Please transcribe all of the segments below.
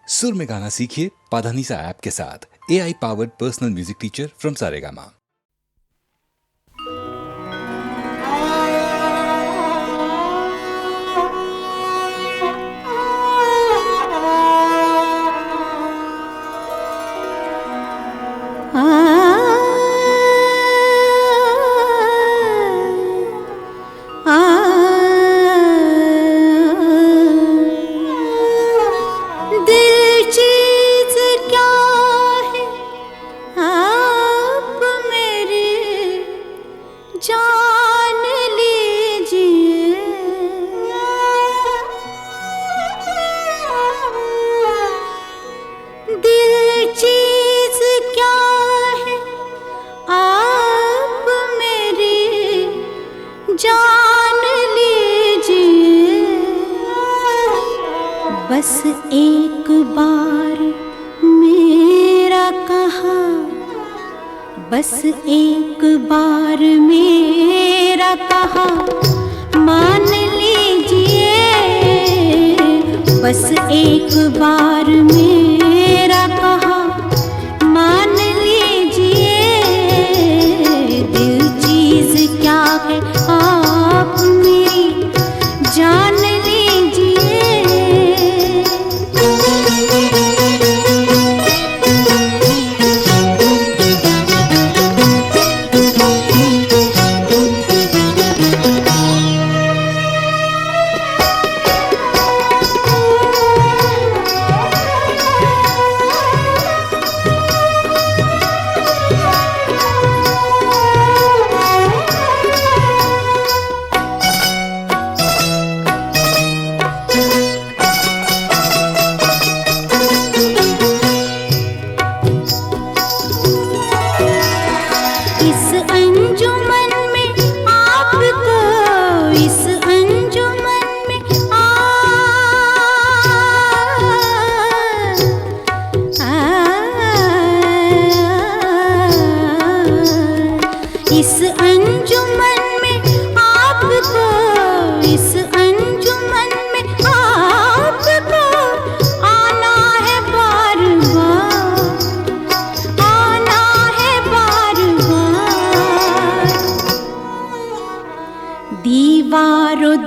सुर में गाना सीखिए पाधानीसा ऐप के साथ। AI powered personal music teacher from Saregama. बस एक बार मेरा कहा, बस एक बार मेरा कहा मान लीजिए। बस एक बार मेरा कहा मान लीजिए। दिल चीज क्या है आप मेरी जान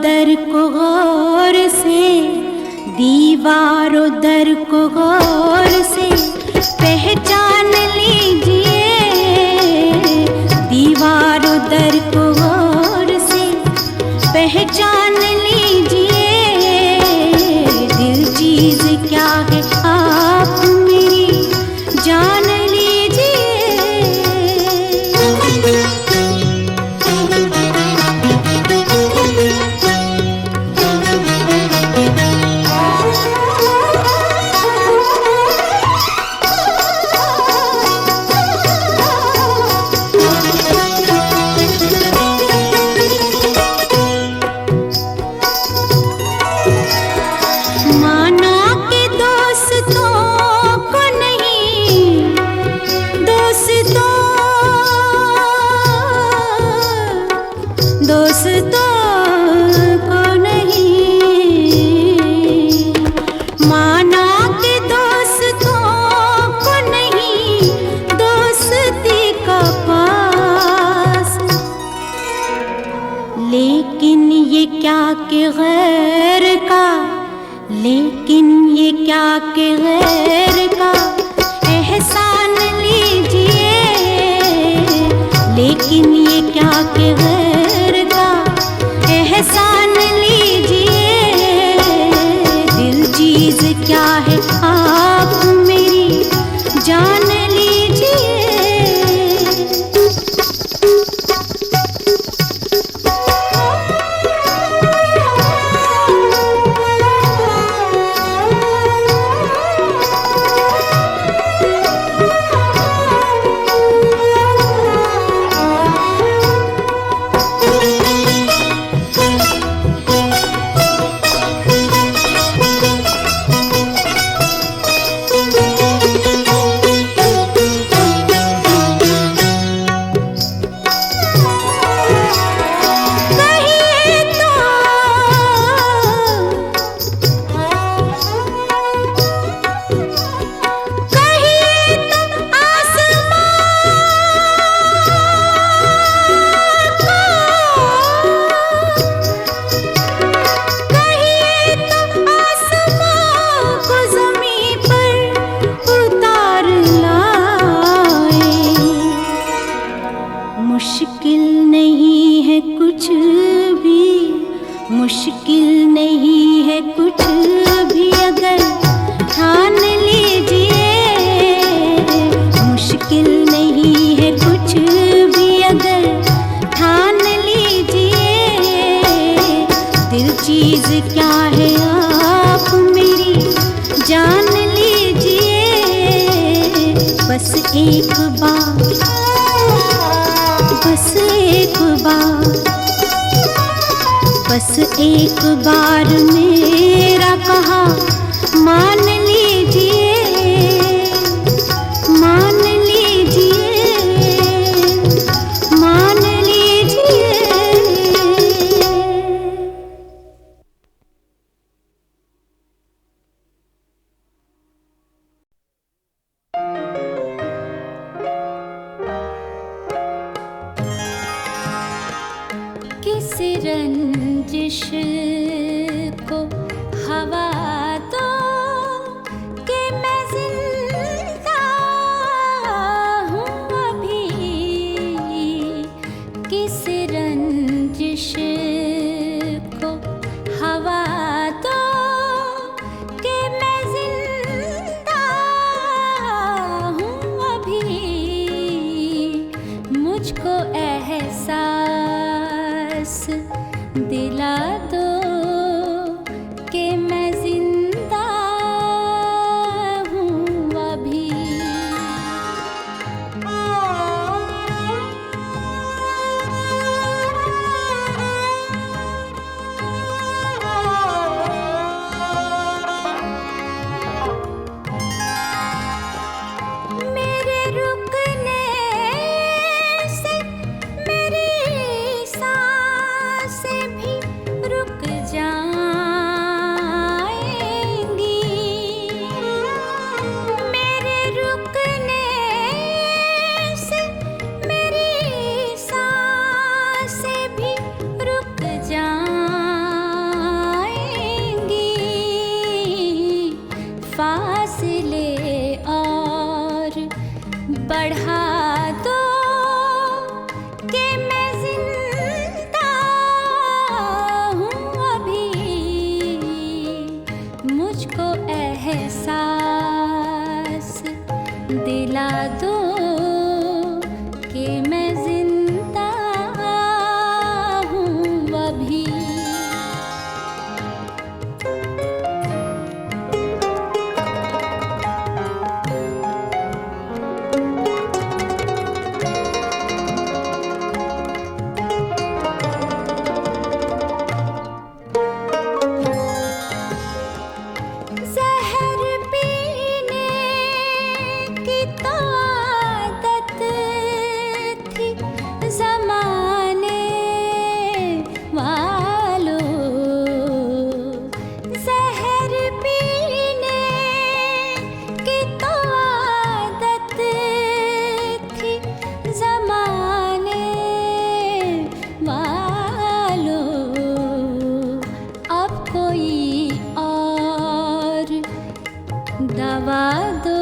दर को गौर से, दीवारों दर को गौर से पहचान लीजिए। दीवारों दर को गौर से पहचान लीजिए। दिल चीज क्या है आप मेरी जान के गैर का एहसान लीजिए। लेकिन ये क्या के गैर का एहसान लीजिए। दिल चीज क्या है आप मेरी जान एक बार, बस एक बार, बस एक बार मेरा कहा मान लीजिए, मान लीजिए, मान लीजिए। किस रंजिश को हवा दो कि मैं जिंदा हूँ अभी, किस रंजिश को हवा दो कि मैं जिंदा हूँ अभी, मुझको एहसास दिला दो कि मैं जिंदा हूँ अभी। मेरे रुकने से मेरी सांसें भी रुक जाएंगी, मेरे रुकने से मेरी सांसें भी रुक जाएंगी, फासले और बढ़ा दो कि मैं जिंदा हूँ अभी, मुझको एहसास दिला दो कि मैं जिंदा हूँ अभी। जहर पीने की तो आदत थी ज़माने वालों, जहर पीने की तो आदत थी ज़माने वालों, अब कोई और दवा दो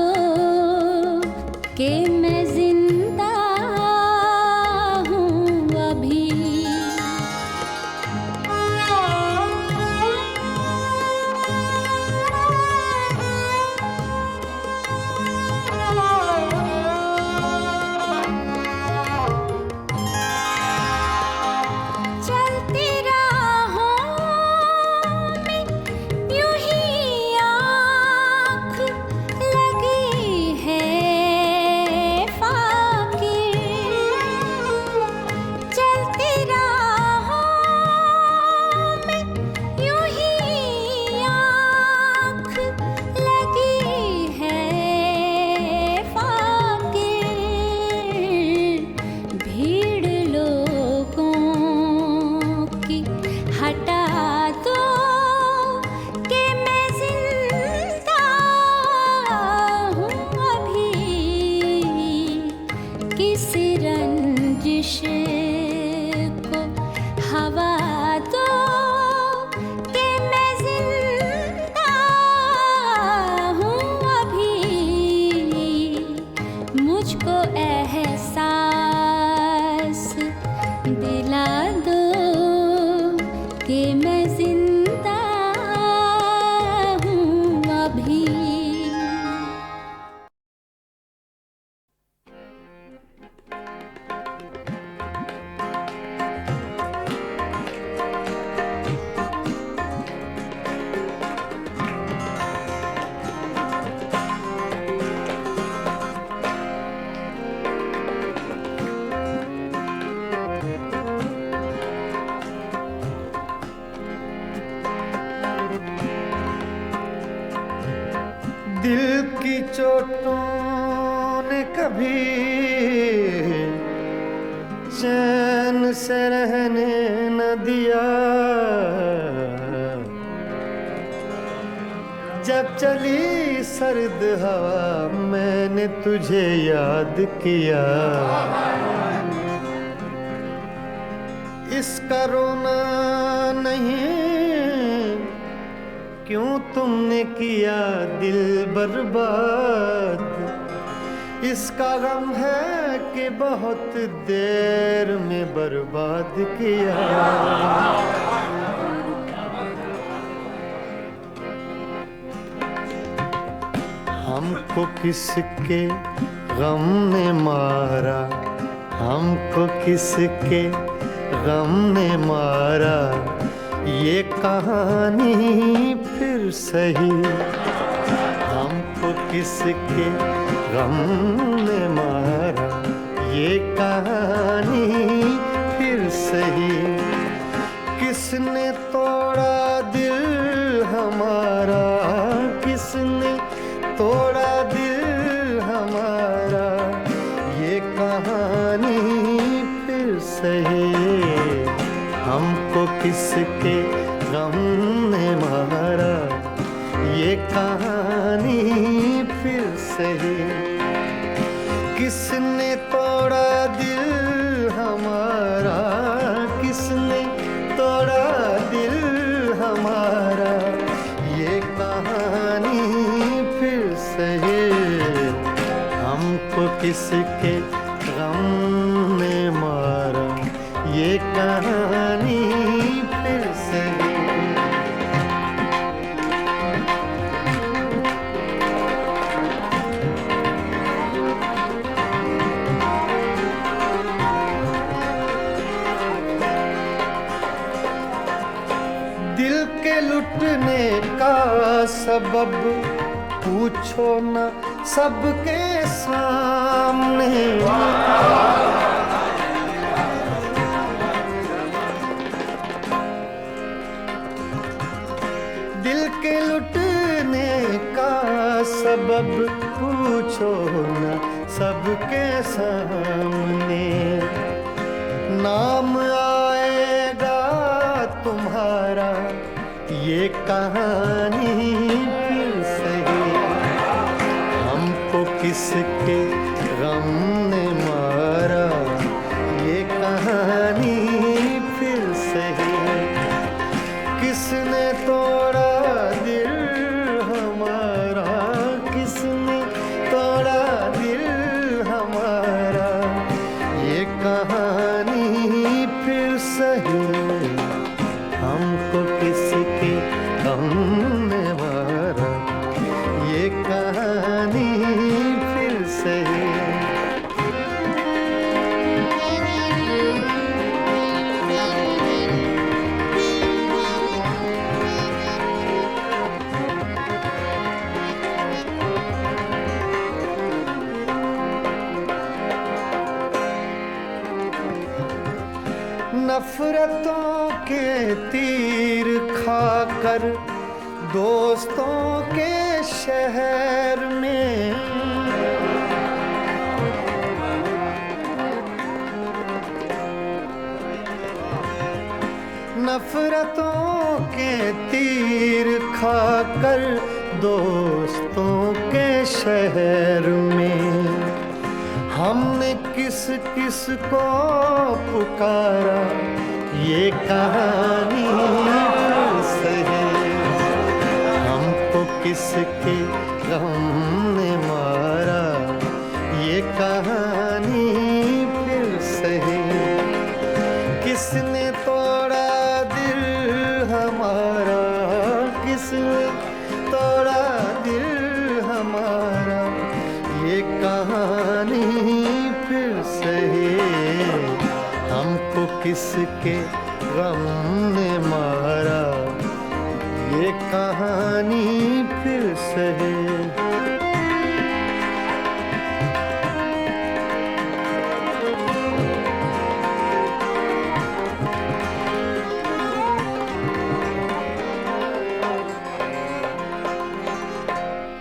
कि मैं जिंदा हूँ अभी। चलती राहों में यूं ही आँख लगी है दिल की चोटों ने कभी चैन से रहने न दिया। जब चली सर्द हवा मैंने तुझे याद किया। इसका रोना नहीं क्यों तुमने किया दिल बर्बाद। इसका गम है कि बहुत देर में बर्बाद किया। हमको किसके गम ने मारा, हमको किसके गम ने मारा, ये कहानी फिर सही। हमको किसके गम ने मारा, ये कहानी फिर सही। किसने तोड़ा दिल हमारा, किसने तोड़ा दिल हमारा, ये कहानी फिर सही। हमको किसके गम ने मारा, ये कहानी फिर सही। किसने तोड़ा दिल हमारा, किसने तोड़ा दिल हमारा, ये कहानी फिर सही। हमको किसके गम ने मारा, ये कहानी फिर सही। दिल के लुटने का सबब पूछो न सबके सामने। दिल के लुटने का सबब पूछो न सबके सामने। नाम आएगा तुम्हारा, ये कहानी फिर सही। हमको किसके गम ने मारा, ये कहानी फिर सही। किसने तोड़ा दिल हमारा, किसने तोड़ा दिल हमारा, ये कहानी फिर सही। हमको किसके गम ने मारा, ये कहानी फिर सही। नफरतों के तीर खाकर दोस्तों के शहर में, नफरतों के तीर खाकर दोस्तों के शहर में। हमने किस किस को पुकारा, ये कहानी फिर सही। हमको किसके गम ने मारा, ये कहानी फिर सही। किसने तोड़ा दिल हमारा, किसने तोड़ा दिल हमारा, ये कहानी फिर सही। हमको किसके गम ने मारा, ये कहानी फिर सही।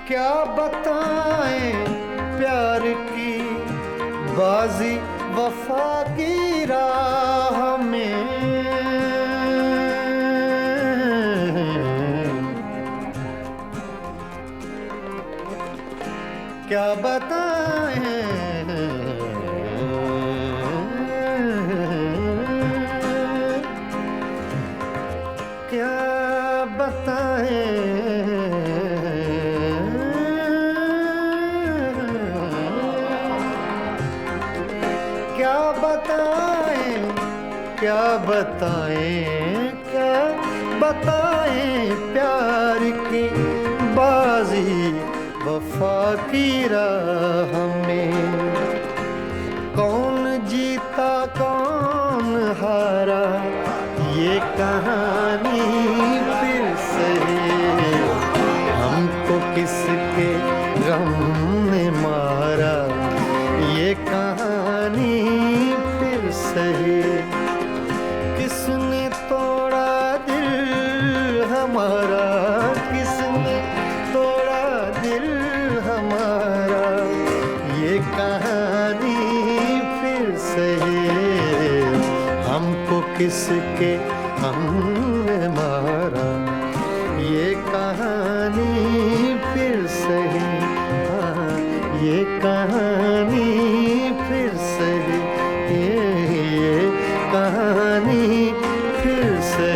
क्या बताएं प्यार की बाजी वफा की राह में। क्या बताएं क्या बताएं क्या बताएं क्या बताएं क्या बताएं प्यार की बाजी वफा की राह में। कौन जीता कौन हारा ये कहानी फिर से हमको किसके गम ने मारा ये कहानी फिर से। किसने तोड़ा दिल हमारा किसने तोड़ा दिल हमारा ये कहानी फिर से हमको किसके हमने मारा ये कहानी फिर से। हाँ, ये कहानी फिर से ये कहानी फिर से।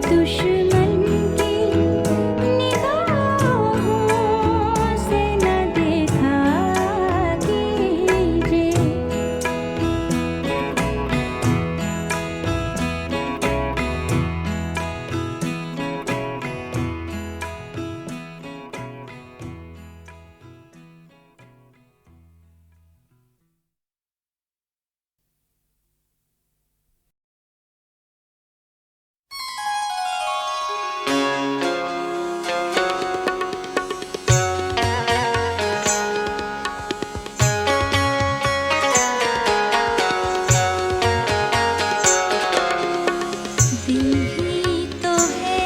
दुश्मन की निगाहों से न देखा कीजिए। दिल ही तो है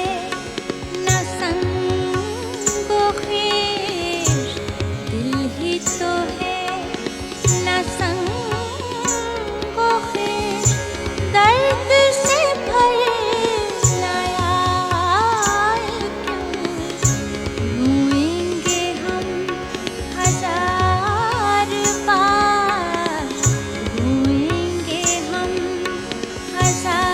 न संगो ख्वाहिश, दिल ही तो है न संगो ख्वाहिश, दर्द से भरलाया क्यों, रोएंगे हम हजार बार, रोएंगे हम हजार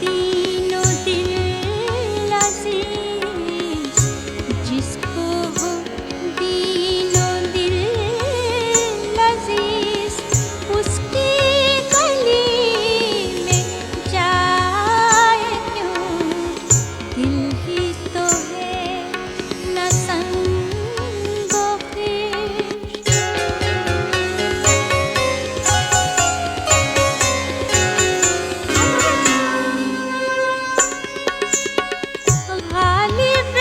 दीनो दिल अजीज, जिसको हो दीनो दिल अजीज, उसकी गली में जाए क्यों? दिल ही तो है न संगो गालिब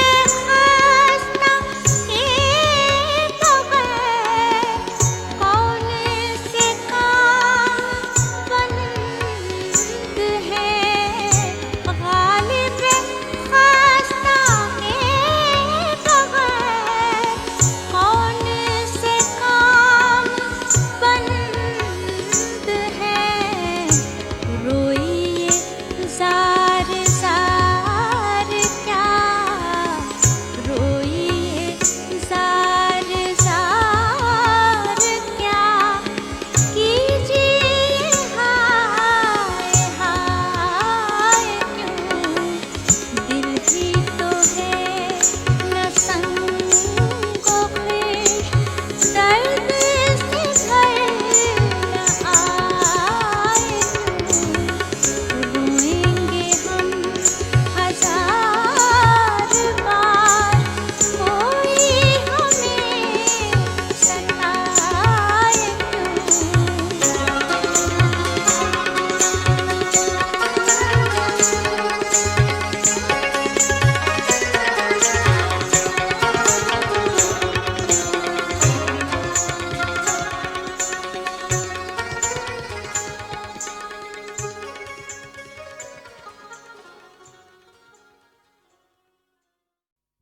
खास्ता के बगैर कौन से काम बंद है? गालिब खास्ता के बगैर कौन से काम बंद है? रोइए ज़ार ज़ार क्या, रोइए ज़ार ज़ार क्या, कीजिए हाय हाय क्यों? दिल ही तो है न संगो ख्वाहिश, दर्द से घर न आए क्यों? रोएंगे हम हजार बार, कोई हमें सताए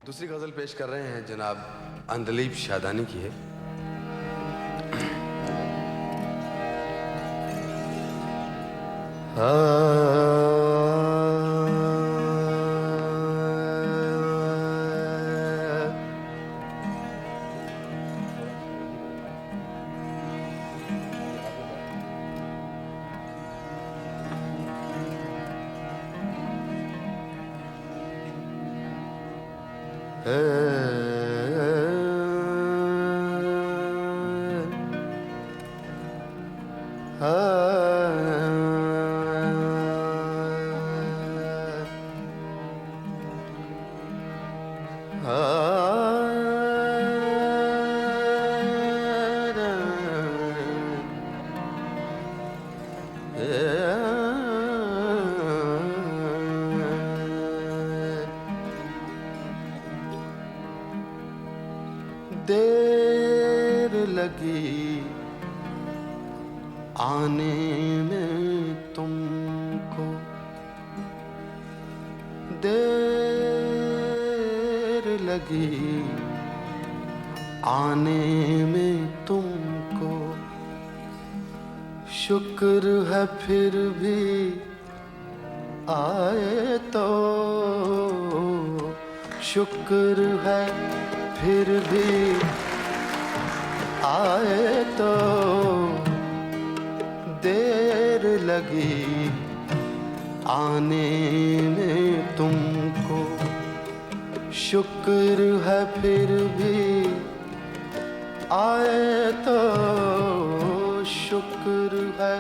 दूसरी गजल पेश कर रहे हैं जनाब अंदलीब शादानी की है। देर लगी आने में तुमको, देर लगी आने में तुमको, शुक्र है फिर भी आए तो, शुक्र है फिर भी आए तो, देर लगी आने में तुमको, शुक्र है फिर भी आए तो, शुक्र है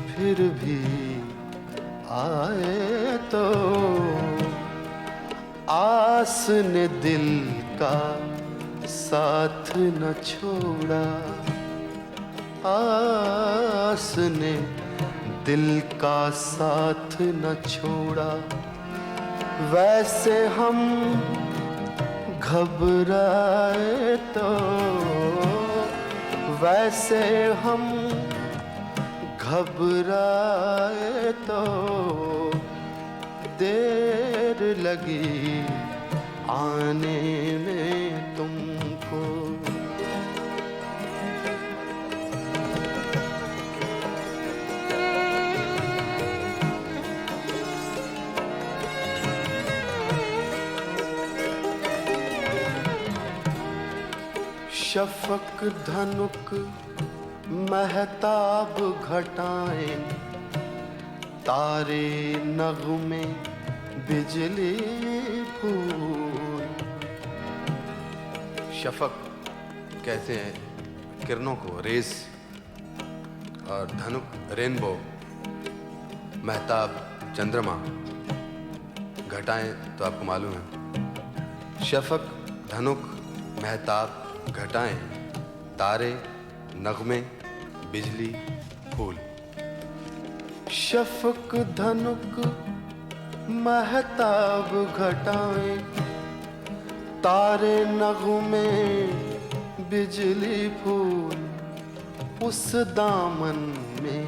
फिर भी आए तो, आस ने दिल का साथ न छोड़ा, आस ने दिल का साथ न छोड़ा, वैसे हम घबराए तो, वैसे हम घबराए तो, देर लगी आने में तुमको। शफक धनुक महताब घटाएं तारे नगमे बिजली फूल। शफक कहते हैं किरणों को, रेस, और धनुक रेनबो, महताब चंद्रमा, घटाएं तो आपको मालूम है। शफक, धनुक, महताब, घटाएं, तारे, नगमे, बिजली, फूल। शफक धनुक महताब घटाएं, तारे नगमे बिजली फूल। उस दामन में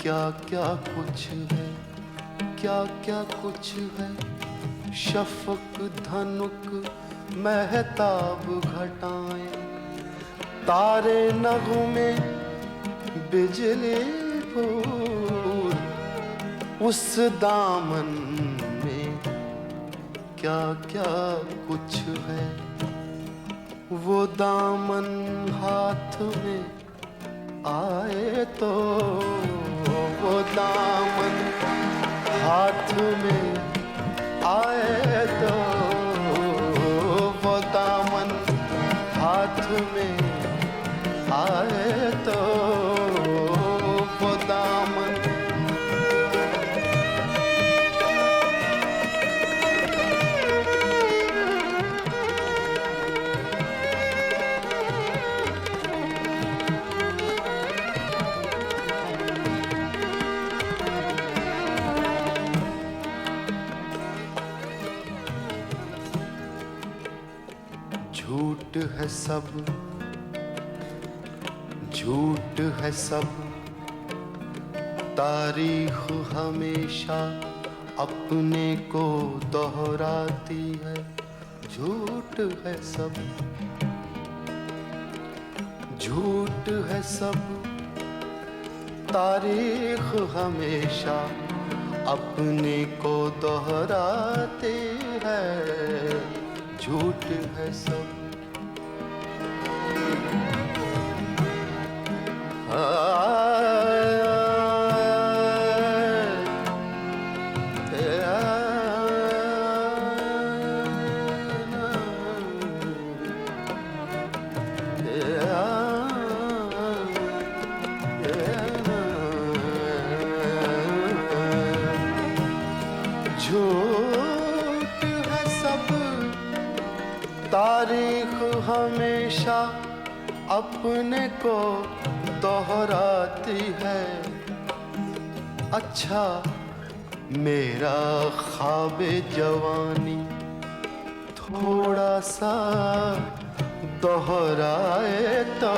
क्या क्या कुछ है, क्या क्या कुछ है। शफक धनुक महताब घटाएं, तारे नगमे बिजली फूल। उस दामन में क्या क्या कुछ है। वो दामन हाथ में आए तो, वो दामन हाथ में आए तो, वो दामन हाथ में आए तो, वो दामन। झूठ है सब, झूठ है सब, तारीख हमेशा अपने को दोहराती है। झूठ है सब, झूठ है सब, तारीख हमेशा अपने को दोहराती है। झूठ है सब। झूठ है सब, तारीख हमेशा अपने को दोहराती है। अच्छा मेरा ख्वाबे जवानी थोड़ा सा दोहराए तो,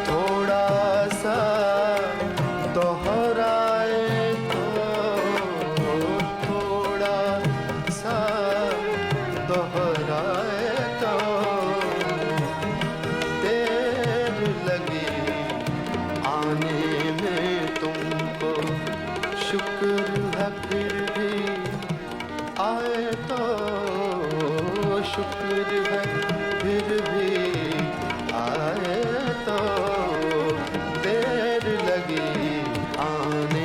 थोड़ा सा दोहराए तो, थोड़ा सा दोहराए तो। देर लगी आने में तुमको, शुक्र है फिर भी आए तो, शुक्र है फिर भी आए तो। देर लगी आने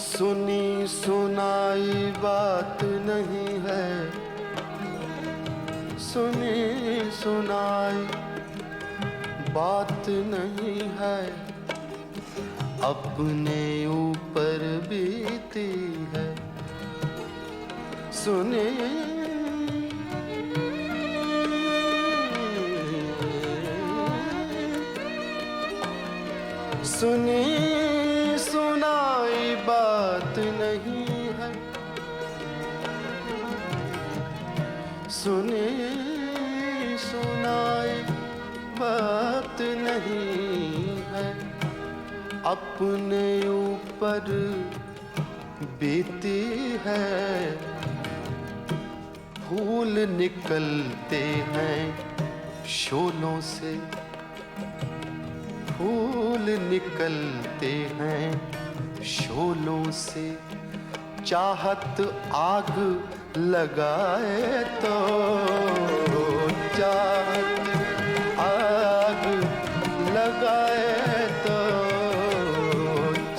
सुनी सुनाई बात नहीं है, सुनी सुनाई बात नहीं है। अपने ऊपर बीती है। सुनी सुनी सुनाई बात नहीं है, सुनी सुनाई बात नहीं है। अपने ऊपर बीती है। फूल निकलते हैं शोलों से, फूल निकलते हैं शोलों से, चाहत आग लगाए तो चाहत आग लगाए तो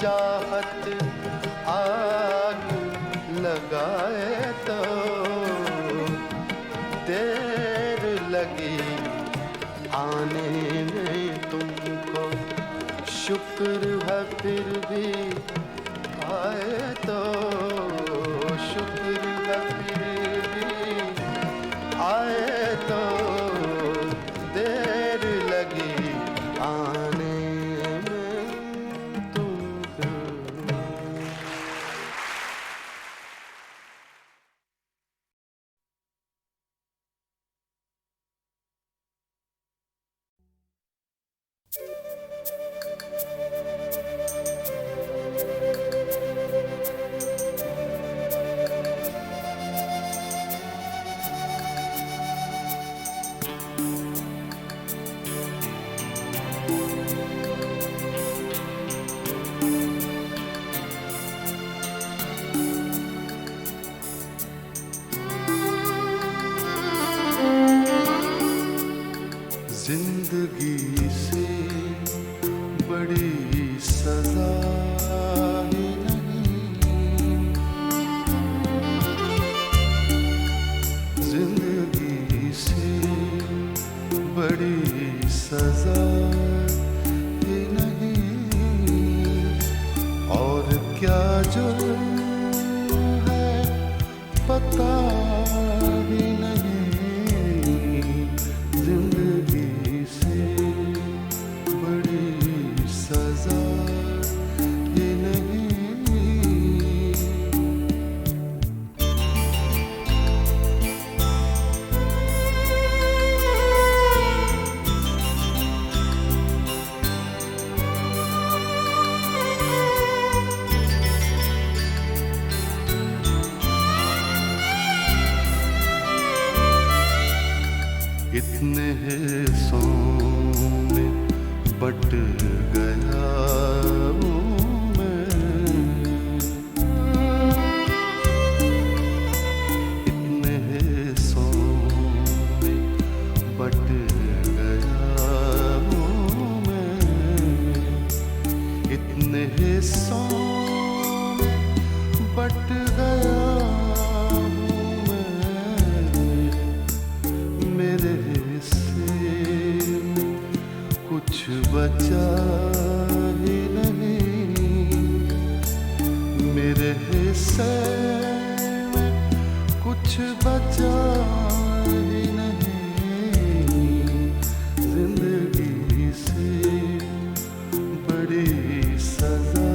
चाहत आग लगाए तो देर लगी आने में तुमको, शुक्र है फिर भी आए तो, शुक्र है फिर भी आए तो देर लगी आने में तुमको। जिंदगी से बड़ी सजा ही नहीं, जिंदगी से बड़ी सजा ही नहीं, और क्या जुर्म है पता भी नहीं, जिंदगी से बड़ी सजा ये नहीं। इतने हिस्सों में बट गया हूँ मैं, इतने हिस्सों में बट गया हूँ मैं, इतने हिस्सों में बट गया हूँ मैं, मेरे हिस्से में कुछ बचा ही नहीं, मेरे हिस्से में कुछ बचा ही नहीं, जिंदगी से बड़ी सजा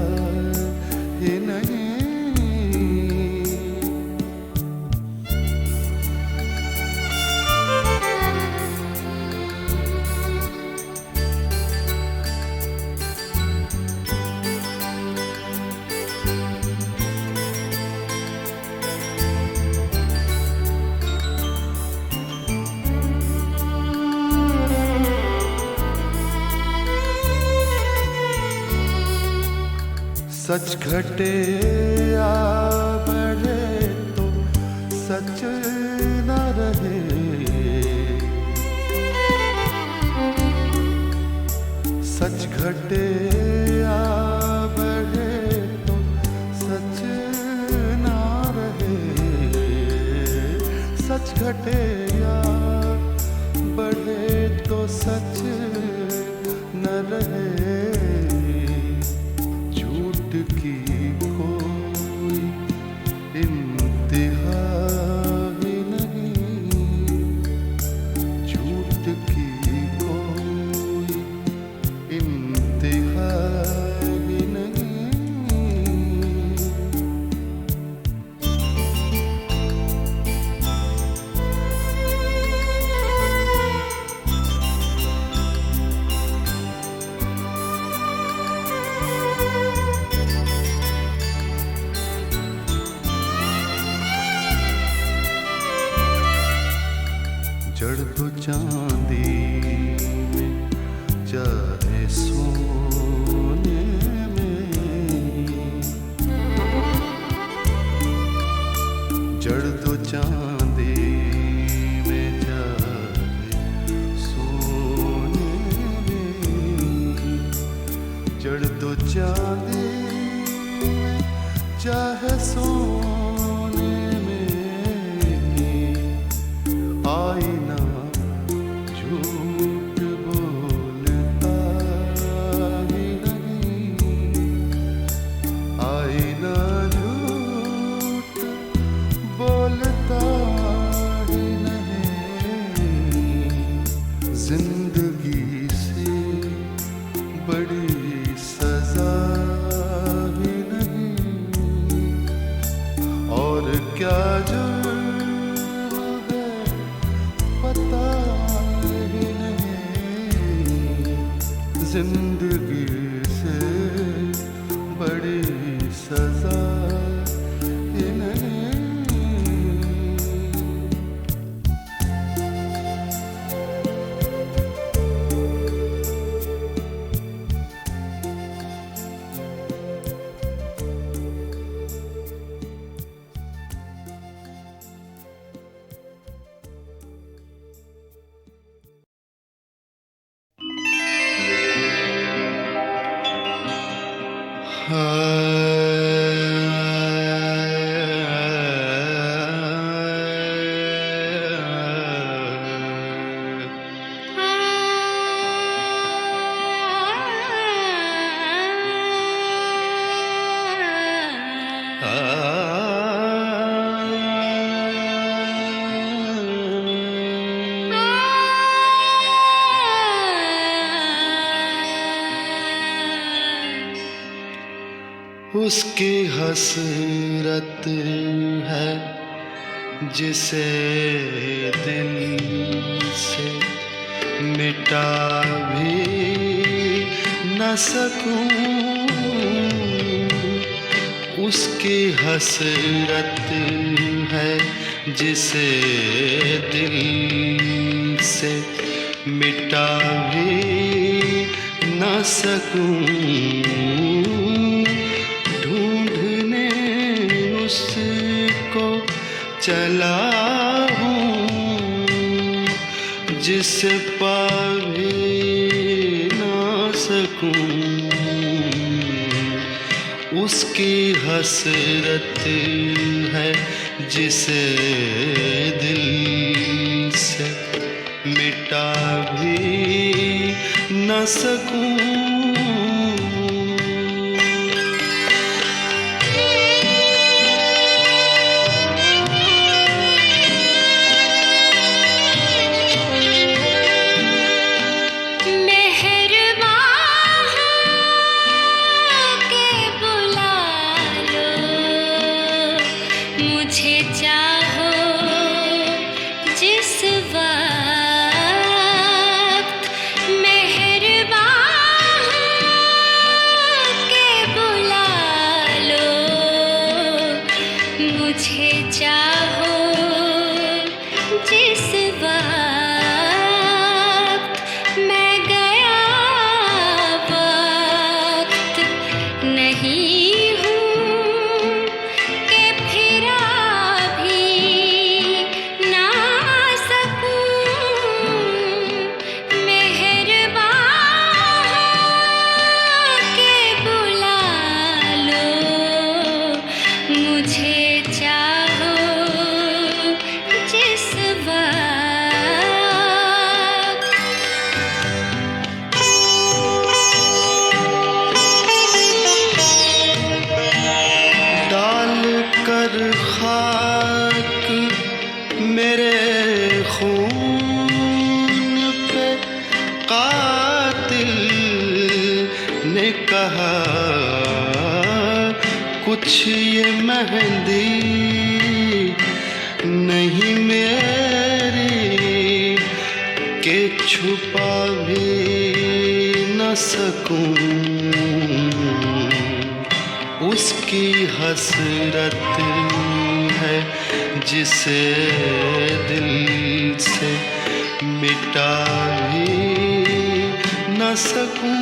ही नहीं। सच घटे या बढ़े तो सच न रहे, सच घटे या बढ़े तो सच न रहे, सच घटे या बढ़े तो सच न रहे, की कोई इंतहा ही नहीं, झूठ की कोई इंतहा चांदी में चाहे सोने में आईना झूठ बोलता ही नहीं, आईना झूठ बोलता ही नहीं। जिंदगी से बड़ी सजा भी नहीं, और क्या जुर्म है पता ही नहीं। जिंदगी से बड़ी सजा ही नहीं। उसकी हसरत है जिसे दिल से मिटा भी न सकूं। उसकी हसरत है जिसे दिल से मिटा भी न सकूं। उसको चला हूँ जिसे पा भी ना सकूं। उसकी हसरत है जिसे दिल से मिटा भी न सकूं। कुछ ये मेहंदी नहीं मेरी के छुपा भी न सकूं। उसकी हसरत है जिसे दिल से मिटा भी न सकूं।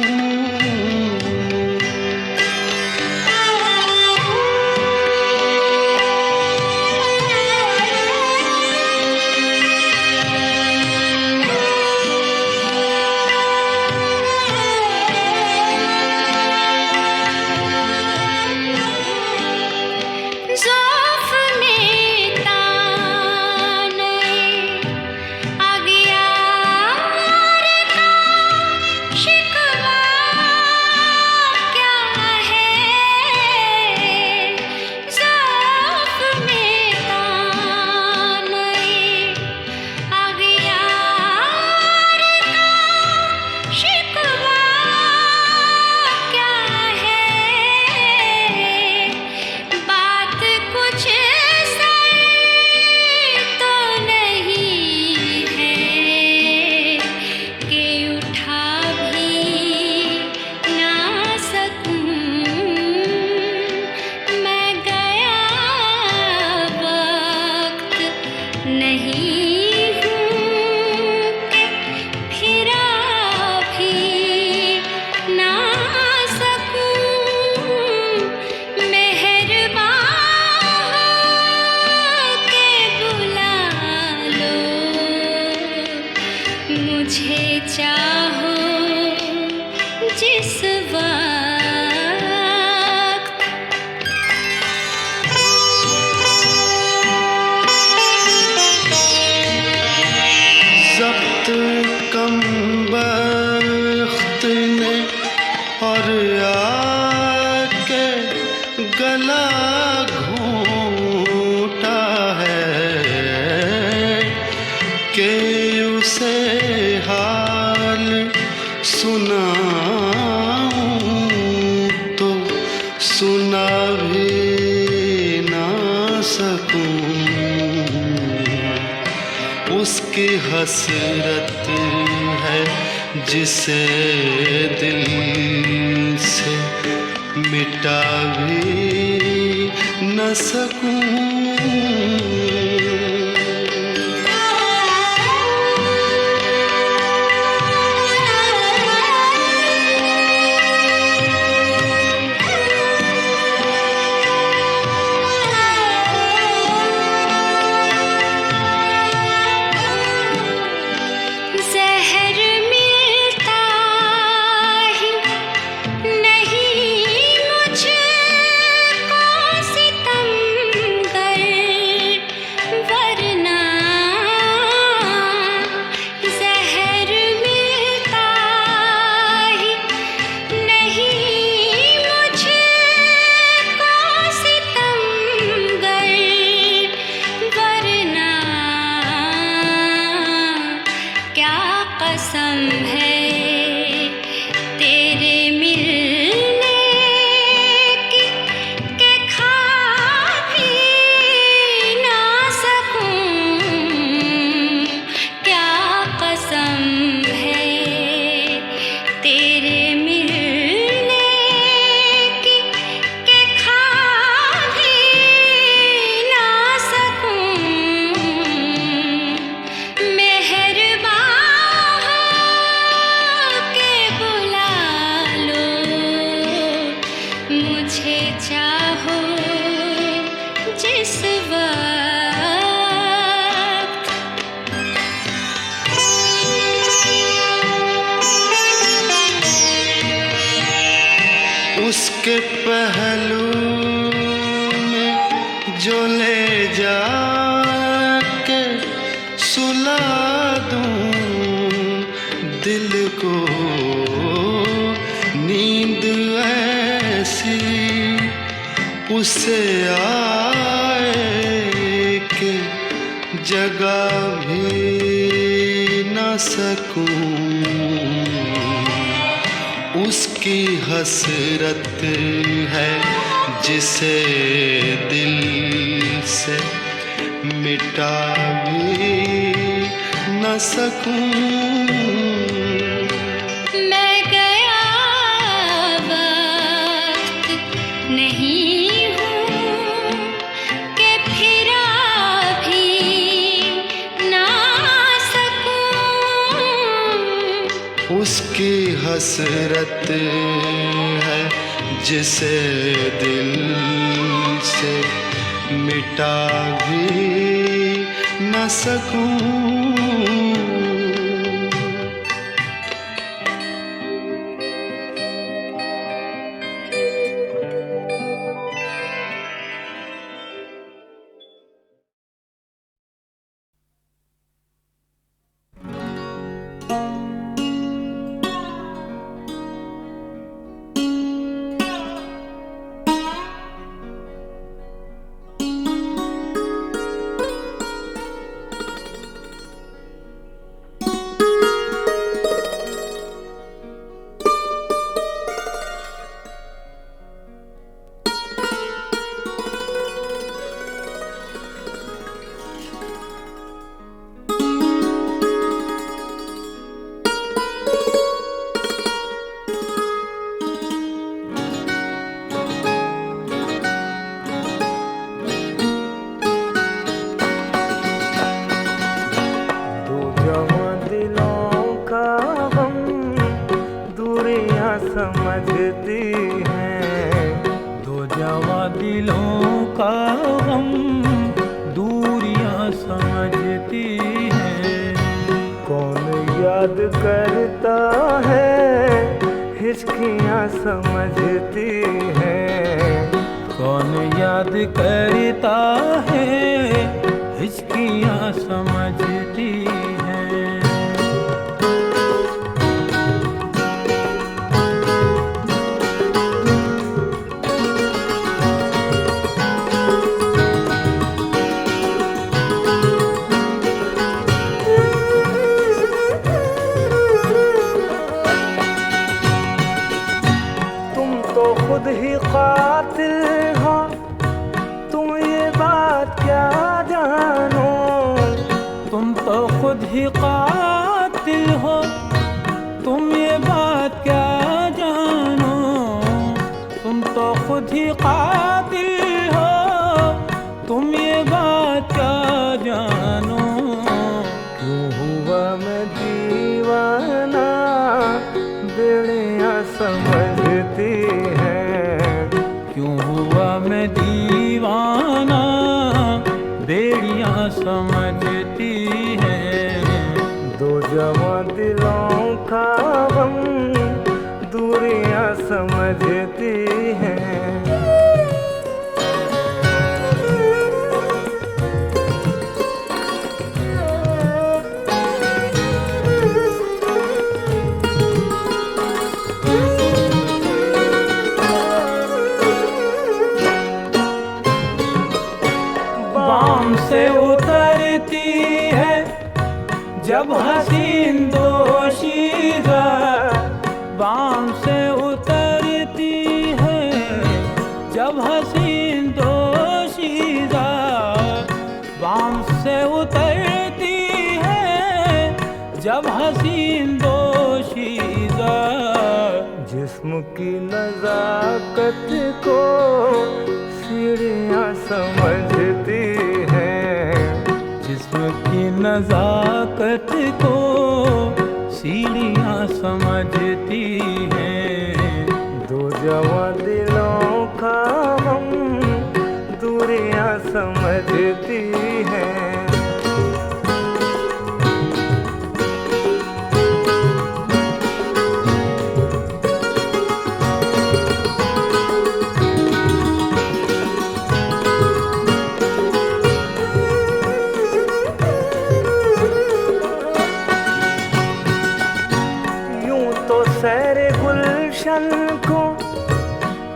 गला घूंटा है कि उसे हाल सुनाऊं तो सुना भी ना सकूं। उसकी हसरत है जिसे दिल से मिटा भी न सकूं। ज़हर मिलता ही नहीं मुझको सितमगर, वरना ज़हर मिलता ही नहीं मुझको सितमगर, वरना क्या कसम है तेरे मिलने की कि खा भी ना सकूं। क्या कसम है तेरे मिलने की कि खा भी ना सकूं। मेहरबान के बुला लो मुझे, चाहो जिस वक्त। उसके पहलू में जो ले जाके सुला दूं दिल को, नींद ऐसी उसे आए कि जगा भी न सकूं। उसकी हसरत है जिसे दिल से मिटा भी न सकूं। मैं गया वक्त नहीं हूँ कि फिरा भी ना सकूं। उसकी हसरत है जिसे दिल से मिटा भी न सकूं। समझती हैं, दो जवां दिलों का गम दूरियां समझती हैं। कौन याद करता है हिचकियां समझती हैं। कौन याद करता है हिचकियां समझती हैं। खुद ही कातिल हो, तुम ये बात क्या जानो। तुम तो खुद ही कातिल हो, तुम ये बात क्या जानो। तुम तो खुद ही कातिल हो, तुम ये बात क्या जानो। क्यों हुआ मैं दीवाना, बेड़ियाँ समझती हैं। क्यों हुआ मैं दीवाना, बेड़ियाँ समझती हैं। दो जवां दिलों का गम, दूरियां समझती हैं। बाम से उतरती है जब हसीन दोशीज़ा। बाम से उतरती है जब हसीन दोशीज़ा। बाम से उतरती है जब हसीन दोशीज़ा। जिस्म की नजाकत को सीढ़ियाँ समझती हैं। जिस्म की नजाकत को सीढ़ियाँ समझती हैं। दो जवां दिलों का गम, दूरियां समझती हैं। सैर गुलशन को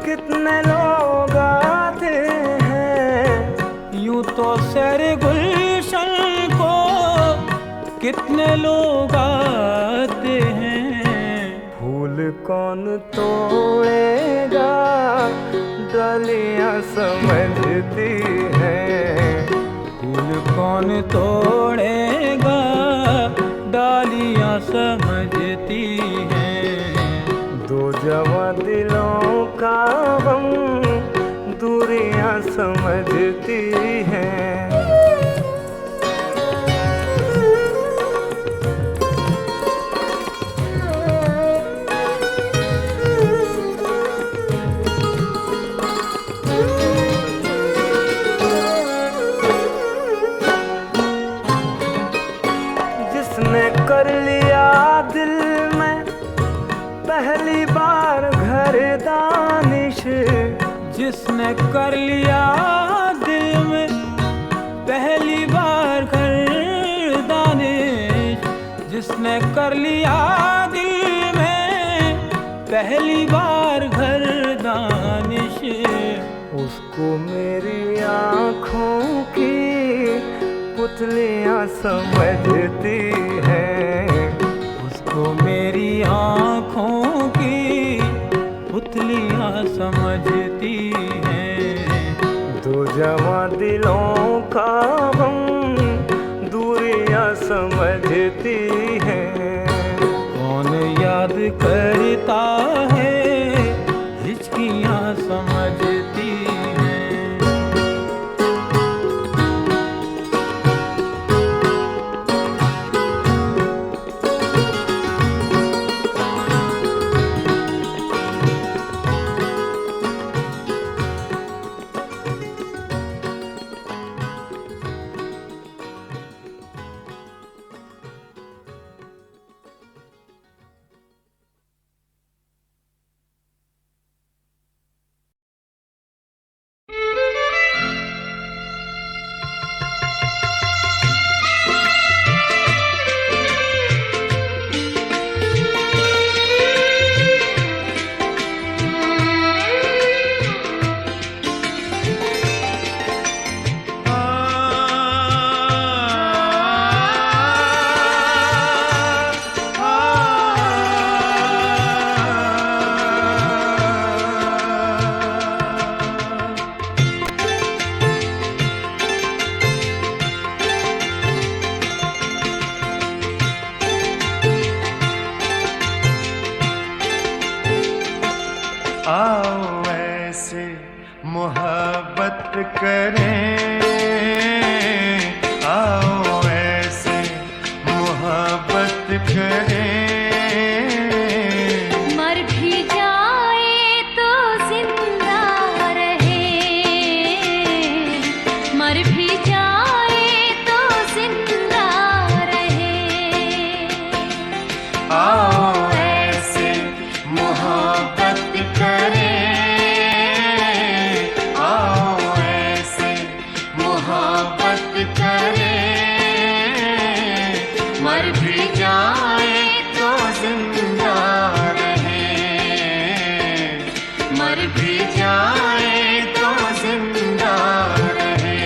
कितने लोग आते हैं। यूं तो सैर गुलशन को कितने लोग आते हैं। फूल कौन तोड़ेगा, डालियाँ समझती हैं। फूल कौन तोड़ेगा, डालियाँ समझती हैं। दो जवां दिलों का गम, दूरियां समझती हैं। जिसने कर लिया दिल में पहली बार घर दानिश। जिसने कर लिया दिल में पहली बार घर दानिश। जिसने कर लिया दिल में पहली बार घर दानिश। उसको मेरी आँखों की पुतलियाँ समझती हैं। उसको मेरी आँखों की पुतलियाँ समझती हैं। दो जवां दिलों का गम, दूरियां समझती हैं। कौन याद करता है, हिचकियाँ समझती मोहब्बत करें, आओ ऐसे मोहब्बत करें। मर भी जाए तो जिंदा रहे, मर भी जाए तो जिंदा रहे। आओ ऐसे मोहब्बत करें, आओ ऐसे मोहब्बत करें। मर भी जाए तो जिंदा रहे, मर भी जाए तो जिंदा रहे।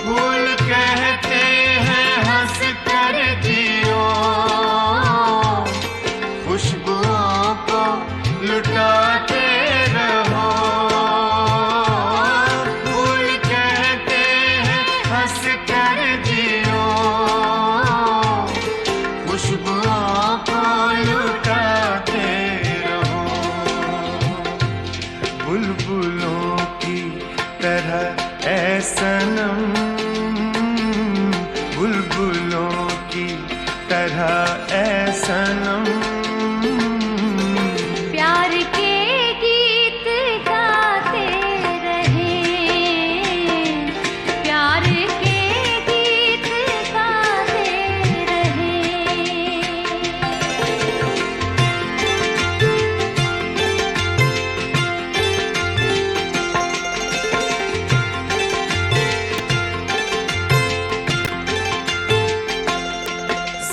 फूल कहते हैं हंस कर जियो, खुशबुओं को लुटाते रहो। फूल कहते हैं हंस कर जियो, खुशबुओं को लुटाते रहो। बुलबुलों की तरह ऐ सनम, बुलबुलों की तरह ऐ सनम। प्यार के गीत गाते रहे, प्यार के गीत गाते रहे।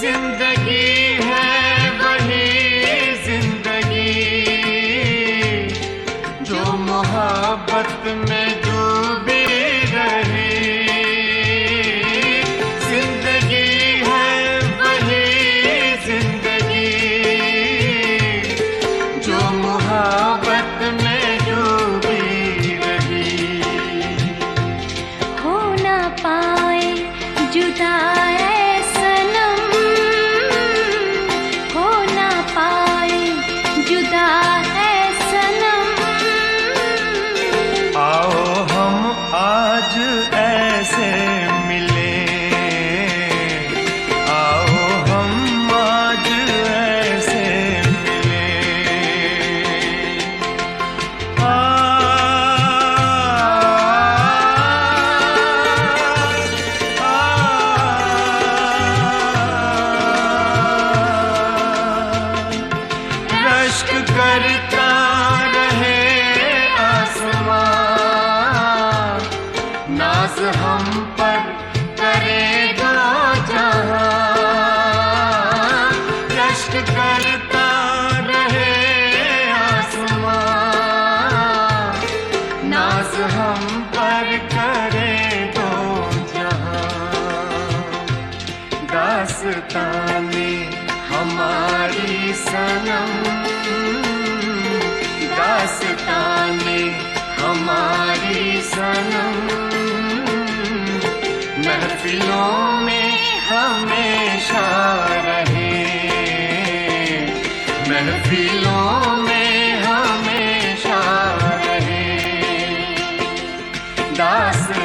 जिंदगी है वही जिंदगी जो मोहब्बत में डूबी रही। जिंदगी है वही जिंदगी जो मोहब्बत में डूबी रही। हो ना पाए जुदा ऐ सनम, हो ना पाए जुदा ऐ सनम। आओ हम आज ऐसे मिले, आओ हम आज ऐसे मिले। रश्क करता रहे आसमां, नाज हम पर करे दो जहां। रश्क करता रहे आसमां, नाज हम पर करे दो जहां। दास्ताने हमारी सनम, दास्ताने हमारी सनम। महफिलों में हमेशा रहे, महफिलों में हमेशा रहे। दास्ताने